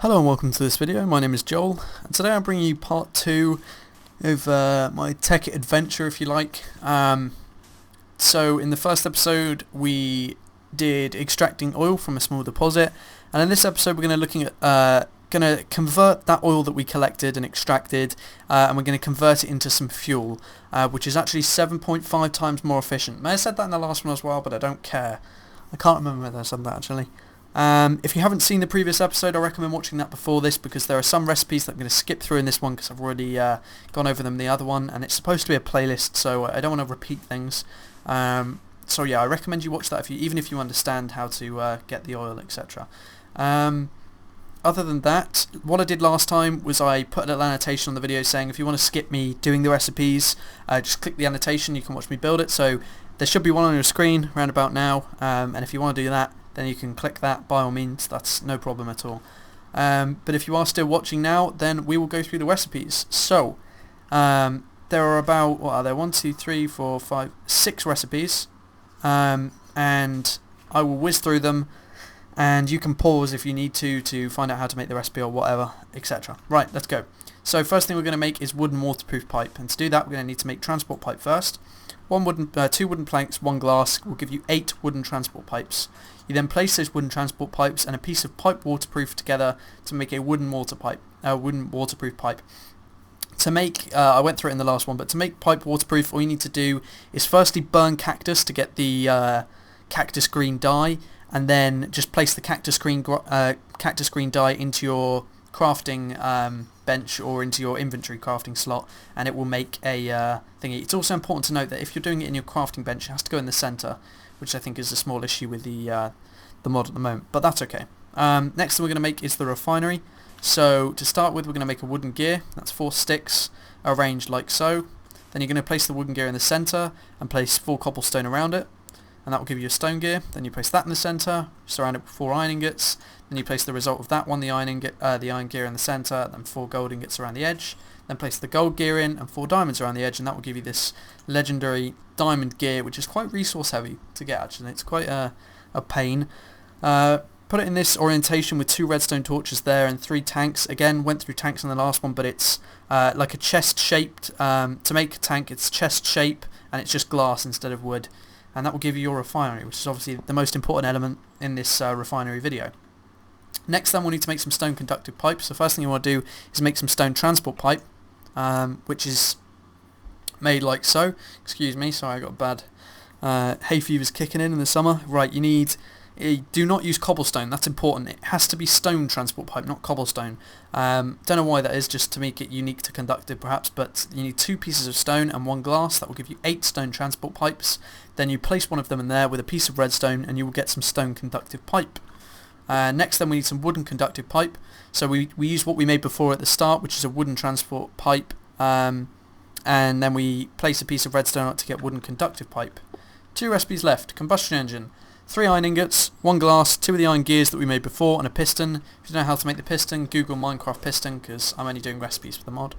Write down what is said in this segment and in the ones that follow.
Hello and welcome to this video. My name is Joel, and today I'm bringing you part 2 of my Tekkit adventure, if you like. So in the first episode we did extracting oil from a small deposit, and in this episode we're going to convert that oil that we collected and extracted, and we're going to convert it into some fuel, which is actually 7.5 times more efficient. May have said that in the last one as well, but I don't care. I can't remember whether I said that actually. If you haven't seen the previous episode, I recommend watching that before this, because there are some recipes that I'm going to skip through in this one because I've already gone over them in the other one, and it's supposed to be a playlist, so I don't want to repeat things. So yeah, I recommend you watch that even if you understand how to get the oil, etc. Other than that, what I did last time was I put a little annotation on the video saying if you want to skip me doing the recipes, just click the annotation, you can watch me build it. So there should be one on your screen around about now, and if you want to do that, then you can click that by all means. That's no problem at all. But if you are still watching now, then we will go through the recipes. So there are about, what are there, 1, 2, 3, 4, 5, 6 recipes, and I will whiz through them, and you can pause if you need to find out how to make the recipe or whatever, etc. Right, let's go. So first thing we're going to make is wooden waterproof pipe, and to do that we're going to need to make transport pipe first. 2 wooden planks, 1 glass will give you 8 wooden transport pipes. You then place those wooden transport pipes and a piece of pipe waterproof together to make a wooden waterproof pipe. To make, I went through it in the last one, but to make pipe waterproof, all you need to do is firstly burn cactus to get the cactus green dye, and then just place the cactus green dye into your crafting bench or into your inventory crafting slot, and it will make a thingy. It's also important to note that if you're doing it in your crafting bench, it has to go in the center, which I think is a small issue with the mod at the moment, but that's okay. Next thing we're going to make is the refinery. So to start with, we're going to make a wooden gear. That's 4 sticks arranged like so. Then you're going to place the wooden gear in the center and place 4 cobblestone around it, and that will give you a stone gear. Then you place that in the center, surround it with 4 iron ingots. Then you place the result of that one, the iron gear in the center, then 4 gold ingots around the edge. Then place the gold gear in and 4 diamonds around the edge, and that will give you this legendary diamond gear, which is quite resource heavy to get actually. It's quite a pain. Put it in this orientation with 2 redstone torches there and 3 tanks. Again, went through tanks in the last one, but it's like a chest shaped. To make a tank, it's chest shape, and it's just glass instead of wood. And that will give you your refinery, which is obviously the most important element in this refinery video. Next then we'll need to make some stone conductive pipe. So first thing you want to do is make some stone transport pipe, which is made like so. Excuse me, sorry, I got a bad hay fever's kicking in the summer. Right, do not use cobblestone, that's important. It has to be stone transport pipe, not cobblestone. Don't know why that is, just to make it unique to conductive perhaps, but you need 2 pieces of stone and 1 glass. That will give you 8 stone transport pipes. Then you place one of them in there with a piece of redstone and you will get some stone conductive pipe. Next then we need some wooden conductive pipe. So we use what we made before at the start, which is a wooden transport pipe, and then we place a piece of redstone on it to get wooden conductive pipe. 2 recipes left. Combustion engine. 3 iron ingots, 1 glass, 2 of the iron gears that we made before, and a piston. If you don't know how to make the piston, Google Minecraft piston, because I'm only doing recipes for the mod.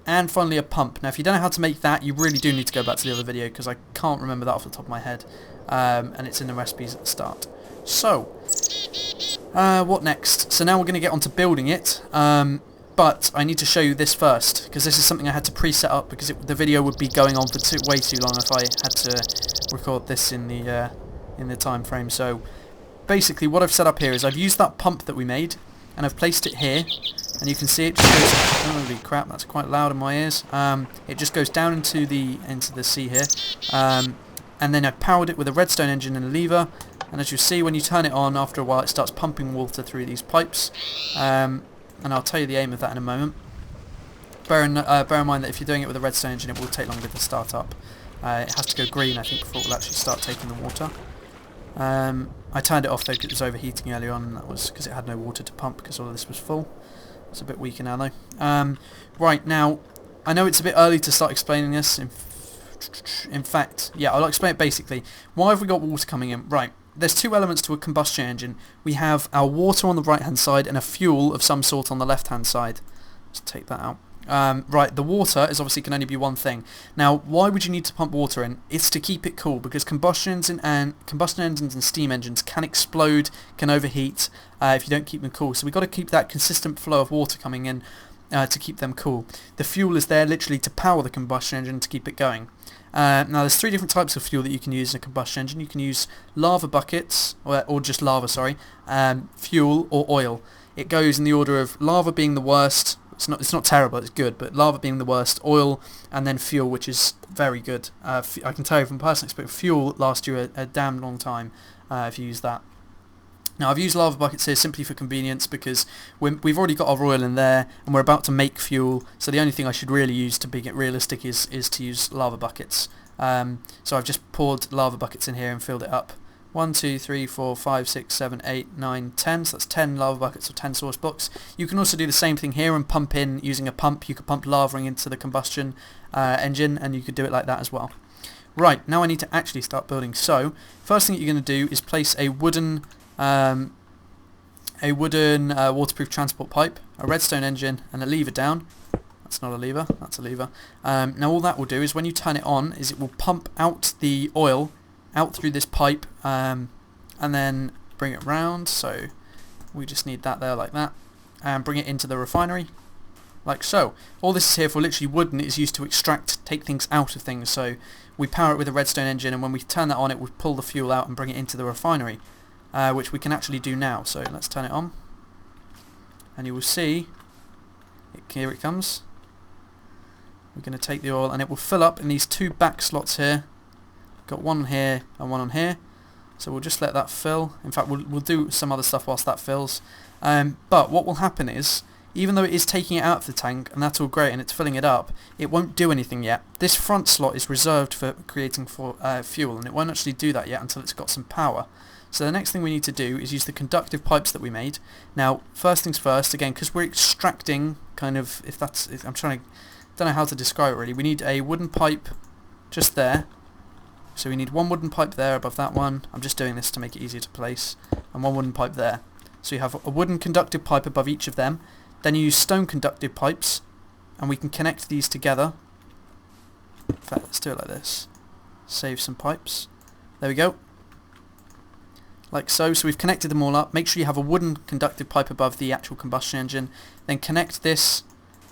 And finally a pump. Now if you don't know how to make that, you really do need to go back to the other video, because I can't remember that off the top of my head, and it's in the recipes at the start. So, what next? So now we're going to get on to building it, but I need to show you this first, because this is something I had to pre-set up, because the video would be going on for way too long if I had to record this in the time frame. So basically what I've set up here is I've used that pump that we made and I've placed it here, and you can see it just goes, holy crap, that's quite loud in my ears. It just goes down into the sea here, and then I powered it with a redstone engine and a lever, and as you see, when you turn it on, after a while it starts pumping water through these pipes, and I'll tell you the aim of that in a moment. Bear in mind that if you're doing it with a redstone engine, it will take longer to start up. It has to go green, I think, before it will actually start taking the water. I turned it off though because it was overheating earlier on, and that was because it had no water to pump because all of this was full. It's a bit weaker now though. Right, now, I know it's a bit early to start explaining this. In fact, yeah, I'll explain it basically. Why have we got water coming in? Right, there's 2 elements to a combustion engine. We have our water on the right hand side and a fuel of some sort on the left hand side. Let's take that out. Right, the water is obviously can only be one thing. Now, why would you need to pump water in? It's to keep it cool, because combustion engines and steam engines can explode, can overheat if you don't keep them cool. So we've got to keep that consistent flow of water coming in to keep them cool. The fuel is there literally to power the combustion engine to keep it going. Now, there's 3 different types of fuel that you can use in a combustion engine. You can use lava buckets, or just lava, sorry, fuel or oil. It goes in the order of lava being the worst. It's not terrible, it's good, but lava being the worst, oil, and then fuel, which is very good. I can tell you from personal experience, fuel lasts you a damn long time if you use that. Now, I've used lava buckets here simply for convenience, because we've already got our oil in there and we're about to make fuel, so the only thing I should really use to be realistic is to use lava buckets. So I've just poured lava buckets in here and filled it up. 1, 2, 3, 4, 5, 6, 7, 8, 9, 10. So that's 10 lava buckets or 10 source blocks. You can also do the same thing here and pump in using a pump. You could pump lava into the combustion engine, and you could do it like that as well. Right, now I need to actually start building. So first thing that you're going to do is place a wooden waterproof transport pipe, a redstone engine, and a lever down. That's not a lever, that's a lever. Now all that will do is when you turn it on, is it will pump out the oil out through this pipe and then bring it round. So we just need that there like that, and bring it into the refinery like so. All this is here for literally wood, and it is used to take things out of things. So we power it with a redstone engine, and when we turn that on, it will pull the fuel out and bring it into the refinery, which we can actually do now. So let's turn it on, and you will see here it comes. We're going to take the oil, and it will fill up in these 2 back slots here. Got one on here and one on here, so we'll just let that fill. In fact, we'll do some other stuff whilst that fills. But what will happen is, even though it is taking it out of the tank, and that's all great, and it's filling it up, it won't do anything yet. This front slot is reserved for creating fuel, and it won't actually do that yet until it's got some power. So the next thing we need to do is use the conductive pipes that we made. Now, first things first, again, because we're extracting kind of, don't know how to describe it really. We need a wooden pipe just there. So we need one wooden pipe there above that one. I'm just doing this to make it easier to place. And one wooden pipe there. So you have a wooden conductive pipe above each of them. Then you use stone conductive pipes, and we can connect these together. In fact, let's do it like this. Save some pipes. There we go. Like so. So we've connected them all up. Make sure you have a wooden conductive pipe above the actual combustion engine. Then connect this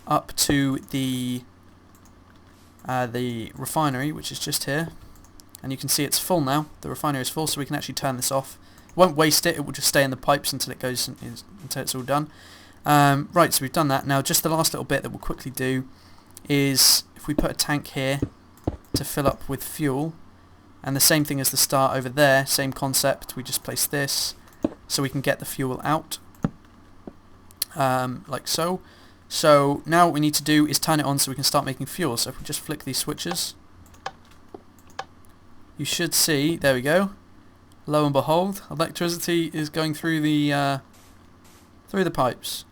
up to the refinery, which is just here. And you can see it's full now. The refinery is full, so we can actually turn this off. Won't waste it. It will just stay in the pipes until until it's all done. Right, so we've done that. Now, just the last little bit that we'll quickly do is if we put a tank here to fill up with fuel, and the same thing as the start over there, same concept. We just place this so we can get the fuel out, like so. So now what we need to do is turn it on so we can start making fuel. So if we just flick these switches, you should see, there we go, lo and behold, electricity is going through the pipes,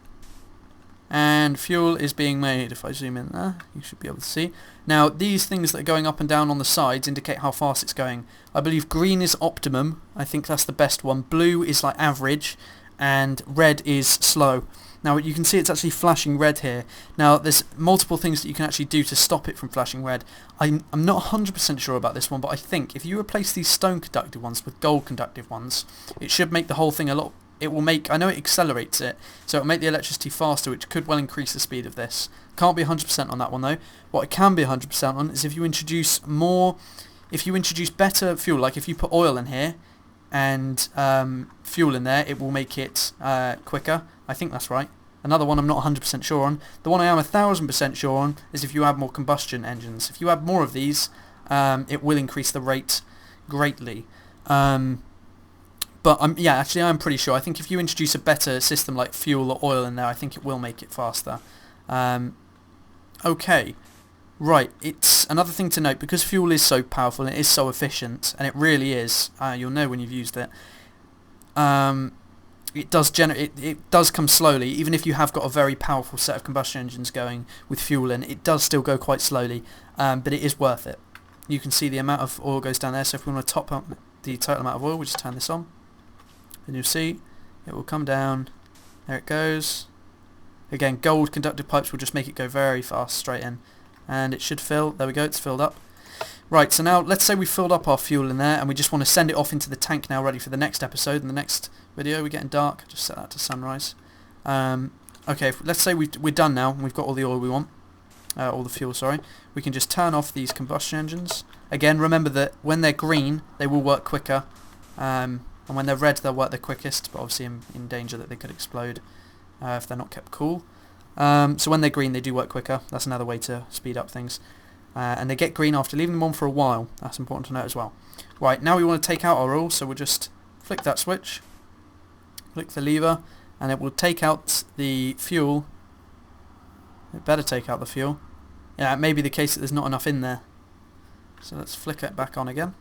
and fuel is being made. If I zoom in there, you should be able to see. Now these things that are going up and down on the sides indicate how fast it's going. I believe green is optimum, I think that's the best one, blue is like average, and red is slow. Now you can see it's actually flashing red here. Now there's multiple things that you can actually do to stop it from flashing red. I'm not 100% sure about this one, but I think if you replace these stone conductive ones with gold conductive ones, it should make the whole thing a lot... I know it accelerates it, so it'll make the electricity faster, which could well increase the speed of this. Can't be 100% on that one though. What I can be 100% on is if you introduce better fuel, like if you put oil in here and fuel in there, it will make it quicker. I think that's right. Another one I'm not 100% sure on. The one I am 1000% sure on is if you add more combustion engines. If you add more of these, it will increase the rate greatly. But I'm pretty sure. I think if you introduce a better system like fuel or oil in there, I think it will make it faster. Okay. Right, it's another thing to note, because fuel is so powerful and it is so efficient, and it really is, you'll know when you've used it, it does come slowly. Even if you have got a very powerful set of combustion engines going with fuel in, it does still go quite slowly, but it is worth it. You can see the amount of oil goes down there, so if we want to top up the total amount of oil, we just turn this on, and you'll see it will come down, there it goes, Again, gold conductive pipes will just make it go very fast straight in. And it should fill. There we go, it's filled up. Right, so now let's say we filled up our fuel in there and we just want to send it off into the tank now, ready for the next episode. In the next video, we're getting dark. Just set that to sunrise. Okay, let's say we're done now and we've got all the oil we want. All the fuel, sorry. We can just turn off these combustion engines. Again, remember that when they're green, they will work quicker. And when they're red, they'll work the quickest, but obviously in danger that they could explode if they're not kept cool. So when they're green, they do work quicker. That's another way to speed up things. And they get green after leaving them on for a while. That's important to note as well. Right, now we want to take out our oil, so we'll just flick that switch, click the lever, and it will take out the fuel. It better take out the fuel. Yeah, it may be the case that there's not enough in there. So let's flick it back on again.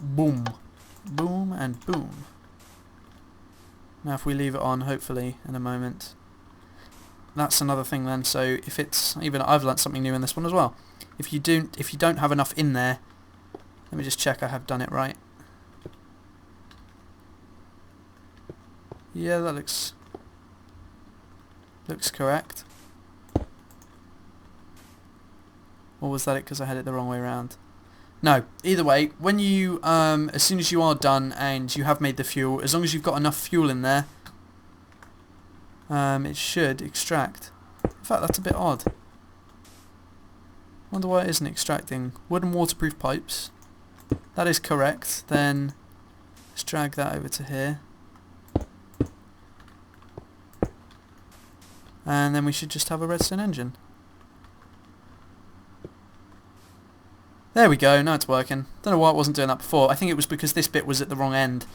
Boom. Boom and boom. Now if we leave it on, hopefully, in a moment. That's another thing then, so if it's, even I've learnt something new in this one as well. If you don't have enough in there, let me just check I have done it right. Yeah, that looks correct. Or was that it because I had it the wrong way around? No, either way, when you, as soon as you are done and you have made the fuel, as long as you've got enough fuel in there, it should extract. In fact, that's a bit odd. Wonder why it isn't extracting. Wooden waterproof pipes. That is correct. Then let's drag that over to here. And then we should just have a redstone engine. There we go, now it's working. Don't know why it wasn't doing that before. I think it was because this bit was at the wrong end.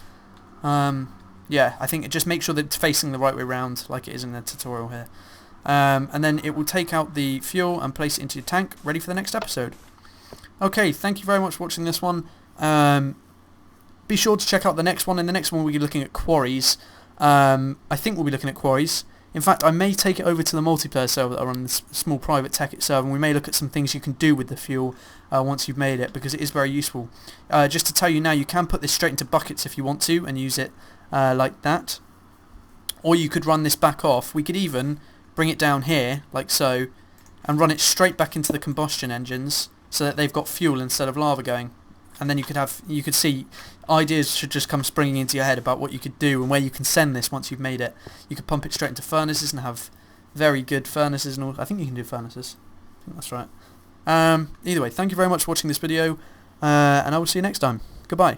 Yeah, I think it just makes sure that it's facing the right way round, like it is in the tutorial here. And then it will take out the fuel and place it into your tank, ready for the next episode. Okay, thank you very much for watching this one. Be sure to check out the next one. In the next one we'll be looking at quarries. I think we'll be looking at quarries. In fact, I may take it over to the multiplayer server that are on this small private Tekkit server, and we may look at some things you can do with the fuel once you've made it, because it is very useful. Just to tell you now, you can put this straight into buckets if you want to, and use it like that. Or you could run this back off. We could even bring it down here, like so, and run it straight back into the combustion engines, so that they've got fuel instead of lava going. And then you could see ideas should just come springing into your head about what you could do and where you can send this once you've made it. You could pump it straight into furnaces and have very good furnaces and all. I think you can do furnaces. I think that's right. Either way, thank you very much for watching this video, and I will see you next time. Goodbye.